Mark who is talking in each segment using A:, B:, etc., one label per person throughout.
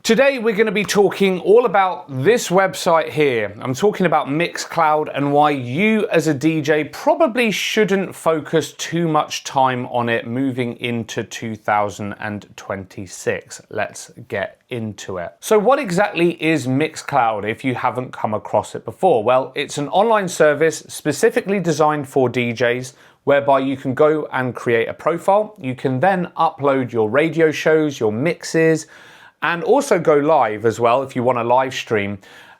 A: Today we're going to be talking all about this website here. I'm talking about Mixcloud and why you as a DJ probably shouldn't focus too much time on it moving into 2026. Let's get into it. So what exactly is Mixcloud if you haven't come across it before? Well, it's an online service specifically designed for DJs whereby you can go and create a profile. You can then upload your radio shows, your mixes, and also go live as well if you want to live stream.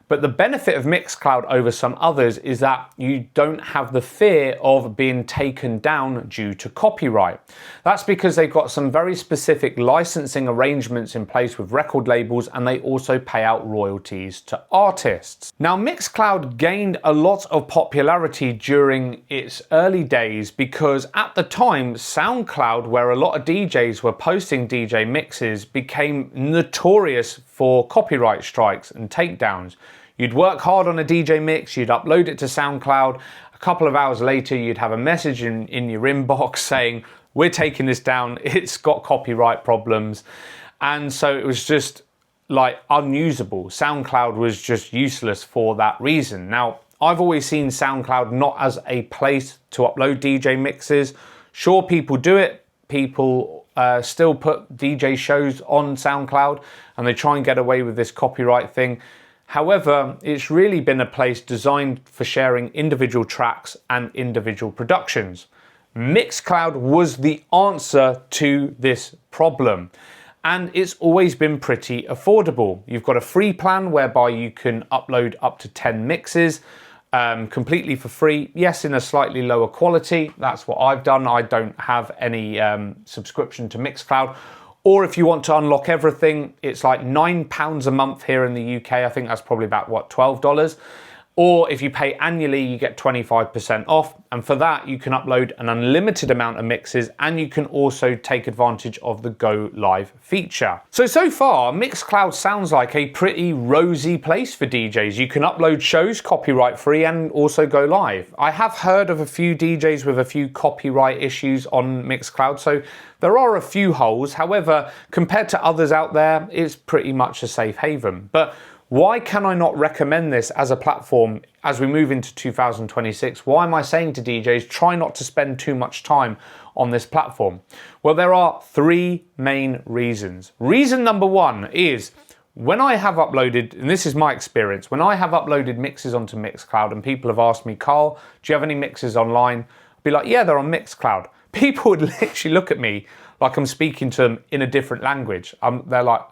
A: But the benefit of Mixcloud over some others is that you don't have the fear of being taken down due to copyright. That's because they've got some very specific licensing arrangements in place with record labels, and they also pay out royalties to artists. Now, Mixcloud gained a lot of popularity during its early days because at the time, SoundCloud, where a lot of DJs were posting DJ mixes, became notorious for copyright strikes and takedowns. You'd work hard on a DJ mix, you'd upload it to SoundCloud. A couple of hours later, you'd have a message in your inbox saying, we're taking this down, it's got copyright problems. And so it was just like unusable. SoundCloud was just useless for that reason. Now, I've always seen SoundCloud not as a place to upload DJ mixes. Sure, people do it. People still put DJ shows on SoundCloud and they try and get away with this copyright thing. However, it's really been a place designed for sharing individual tracks and individual productions. Mixcloud was the answer to this problem, and it's always been pretty affordable. You've got a free plan whereby you can upload up to 10 mixes completely for free. Yes, in a slightly lower quality. That's what I've done. I don't have any subscription to Mixcloud. Or if you want to unlock everything, it's like £9 a month here in the UK. I think that's probably about, what, $12? Or if you pay annually, you get 25% off. And for that, you can upload an unlimited amount of mixes, and you can also take advantage of the Go Live feature. So far, Mixcloud sounds like a pretty rosy place for DJs. You can upload shows copyright free and also go live. I have heard of a few DJs with a few copyright issues on Mixcloud, so there are a few holes. However, compared to others out there, it's pretty much a safe haven. But why can I not recommend this as a platform as we move into 2026? Why am I saying to DJs, try not to spend too much time on this platform? Well, there are three main reasons. Reason number one is when I have uploaded, and this is my experience, when I have uploaded mixes onto Mixcloud and people have asked me, Karl, do you have any mixes online? I'd be like, yeah, they're on Mixcloud. People would literally look at me like I'm speaking to them in a different language. They're like,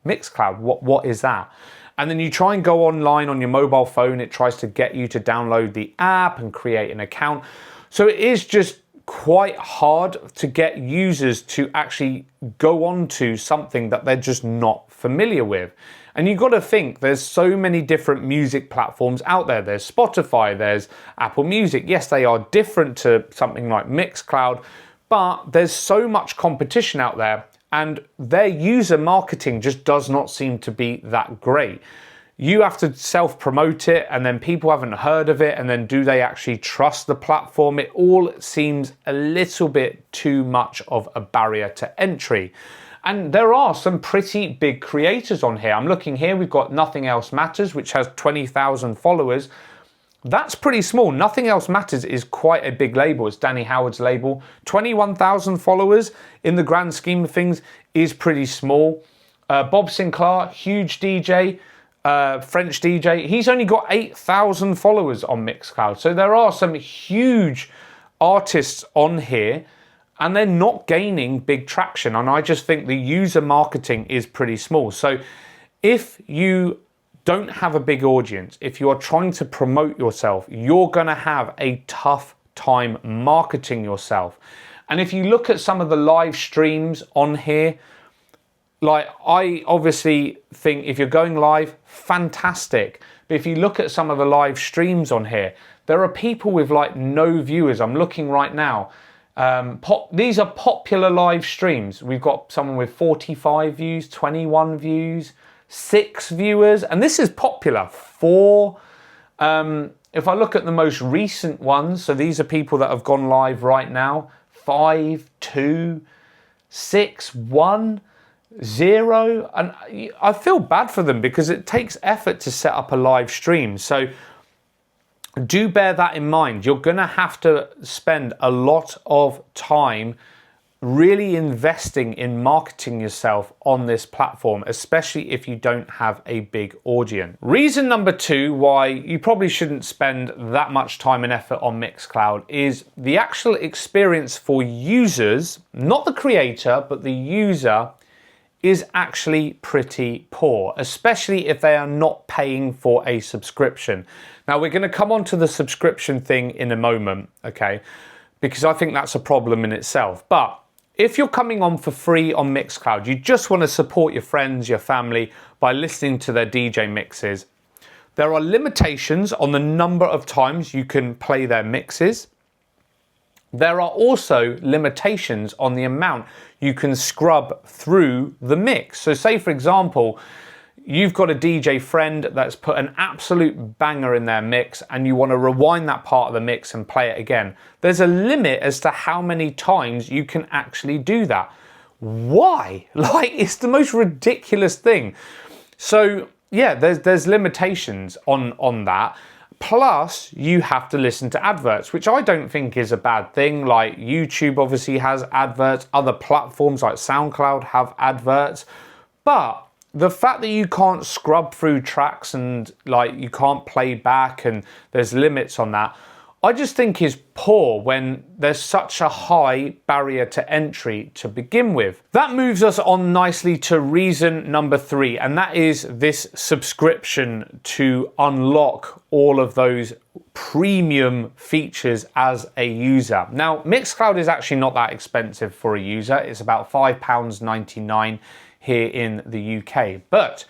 A: Mixcloud, what is that? And then you try and go online on your mobile phone, it tries to get you to download the app and create an account. So it is just quite hard to get users to actually go on to something that they're just not familiar with. And you've got to think, there's so many different music platforms out there. There's Spotify, there's Apple Music. Yes, they are different to something like Mixcloud, but there's so much competition out there, and their user marketing just does not seem to be that great. You have to self-promote it, and then people haven't heard of it, and then do they actually trust the platform? It all seems a little bit too much of a barrier to entry. And there are some pretty big creators on here. I'm looking here, we've got Nothing Else Matters, which has 20,000 followers. That's pretty small. Nothing Else Matters is quite a big label. It's Danny Howard's label. 21,000 followers in the grand scheme of things is pretty small. Bob Sinclair, huge DJ, French DJ. He's only got 8,000 followers on Mixcloud. So there are some huge artists on here, and they're not gaining big traction. And I just think the user marketing is pretty small. So if you don't have a big audience, if you are trying to promote yourself, you're going to have a tough time marketing yourself. And if you look at some of the live streams on here, like, I obviously think if you're going live, fantastic. But if you look at some of the live streams on here, there are people with like no viewers. I'm looking right now. These are popular live streams. We've got someone with 45 views, 21 views, 6 viewers, and this is popular. 4. If I look at the most recent ones, so these are people that have gone live right now. 5, 2, 6, 1. zero. And I feel bad for them because it takes effort to set up a live stream. So do bear that in mind. You're going to have to spend a lot of time really investing in marketing yourself on this platform, especially if you don't have a big audience. Reason number two why you probably shouldn't spend that much time and effort on Mixcloud is the actual experience for users, not the creator, but the user, is actually pretty poor, especially if they are not paying for a subscription. Now, we're going to come on to the subscription thing in a moment, okay? Because I think that's a problem in itself. But if you're coming on for free on Mixcloud, you just want to support your friends, your family by listening to their DJ mixes, there are limitations on the number of times you can play their mixes. There are also limitations on the amount you can scrub through the mix. So say, for example, you've got a DJ friend that's put an absolute banger in their mix and you want to rewind that part of the mix and play it again. There's a limit as to how many times you can actually do that. Why? Like, it's the most ridiculous thing. So yeah, there's limitations on that. Plus, you have to listen to adverts, which I don't think is a bad thing. Like, YouTube obviously has adverts, other platforms like SoundCloud have adverts. But the fact that you can't scrub through tracks and like you can't play back and there's limits on that, I just think is poor when there's such a high barrier to entry to begin with. That moves us on nicely to reason number three, and that is this subscription to unlock all of those premium features as a user. Now, Mixcloud is actually not that expensive for a user. It's about £5.99 here in the UK. But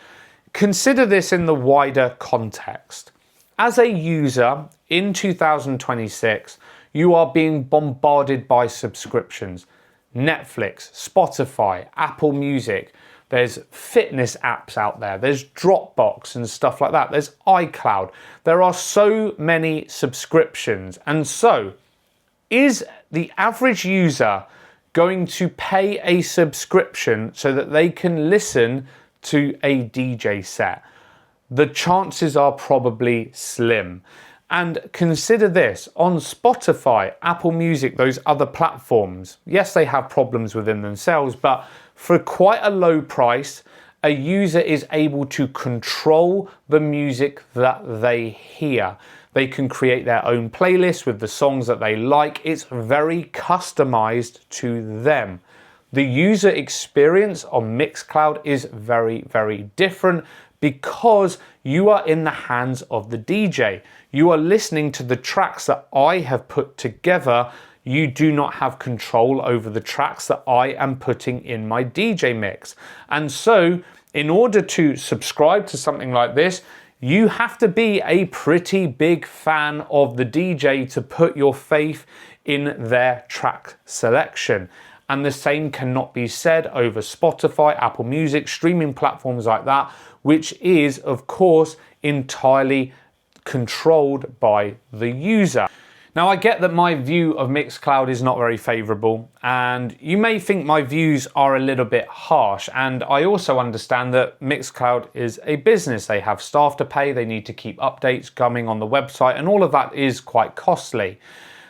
A: consider this in the wider context. As a user in 2026, you are being bombarded by subscriptions. Netflix, Spotify, Apple Music, there's fitness apps out there, there's Dropbox and stuff like that, there's iCloud. There are so many subscriptions. And so, is the average user going to pay a subscription so that they can listen to a DJ set? The chances are probably slim. And consider this, on Spotify, Apple Music, those other platforms, yes, they have problems within themselves, but for quite a low price, a user is able to control the music that they hear. They can create their own playlist with the songs that they like. It's very customized to them. The user experience on Mixcloud is very, very different because you are in the hands of the DJ. You are listening to the tracks that I have put together. You do not have control over the tracks that I am putting in my DJ mix. And so, in order to subscribe to something like this, you have to be a pretty big fan of the DJ to put your faith in their track selection. And the same cannot be said over Spotify, Apple Music, streaming platforms like that, which is, of course, entirely controlled by the user. Now, I get that my view of Mixcloud is not very favorable, and you may think my views are a little bit harsh, and I also understand that Mixcloud is a business. They have staff to pay, they need to keep updates coming on the website, and all of that is quite costly.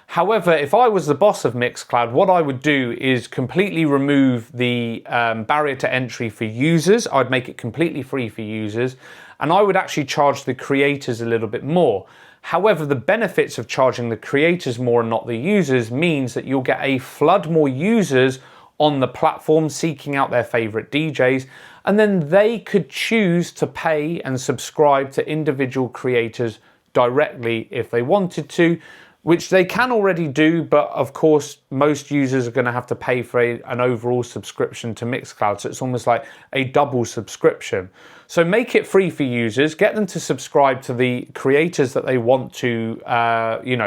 A: However, if I was the boss of Mixcloud, what I would do is completely remove the barrier to entry for users. I'd make it completely free for users, and I would actually charge the creators a little bit more. However, the benefits of charging the creators more and not the users means that you'll get a flood more users on the platform seeking out their favorite DJs, and then they could choose to pay and subscribe to individual creators directly if they wanted to, which they can already do, but of course most users are going to have to pay for an overall subscription to Mixcloud, so it's almost like a double subscription. So make it free for users, get them to subscribe to the creators that they want to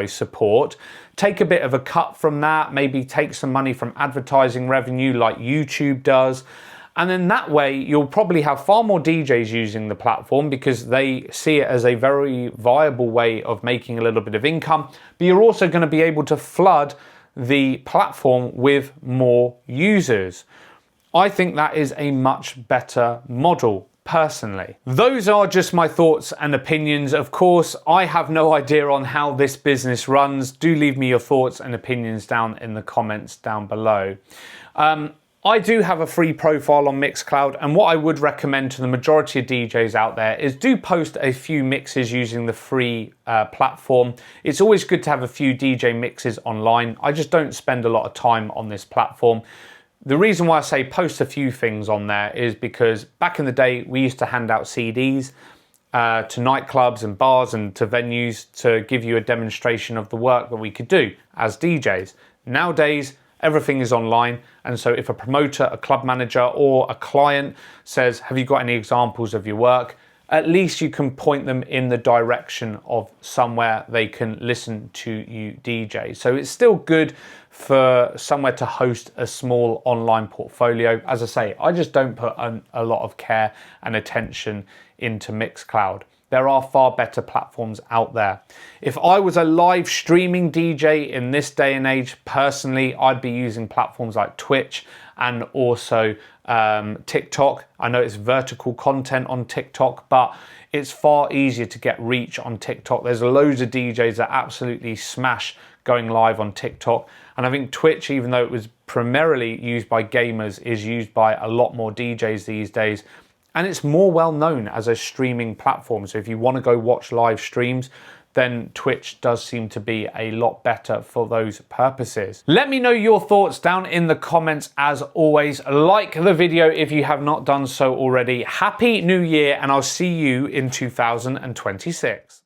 A: support, take a bit of a cut from that, maybe take some money from advertising revenue like YouTube does, and then that way you'll probably have far more DJs using the platform because they see it as a very viable way of making a little bit of income, but you're also going to be able to flood the platform with more users. I think that is a much better model. Personally, those are just my thoughts and opinions. Of course, I have no idea on how this business runs. Do leave me your thoughts and opinions down in the comments down below. I do have a free profile on Mixcloud, and what I would recommend to the majority of DJs out there is do post a few mixes using the free platform. It's always good to have a few DJ mixes online. I just don't spend a lot of time on this platform. The reason why I say post a few things on there is because back in the day, we used to hand out CDs to nightclubs and bars and to venues to give you a demonstration of the work that we could do as DJs. Nowadays, everything is online. And so if a promoter, a club manager, or a client says, have you got any examples of your work? At least you can point them in the direction of somewhere they can listen to you DJ. So it's still good for somewhere to host a small online portfolio. As I say, I just don't put a lot of care and attention into Mixcloud. There are far better platforms out there. If I was a live streaming DJ in this day and age, personally, I'd be using platforms like Twitch and also TikTok. I know it's vertical content on TikTok, but it's far easier to get reach on TikTok. There's loads of DJs that absolutely smash going live on TikTok. And I think Twitch, even though it was primarily used by gamers, is used by a lot more DJs these days. And it's more well known as a streaming platform. So if you want to go watch live streams, then Twitch does seem to be a lot better for those purposes. Let me know your thoughts down in the comments as always. Like the video if you have not done so already. Happy New Year, and I'll see you in 2026.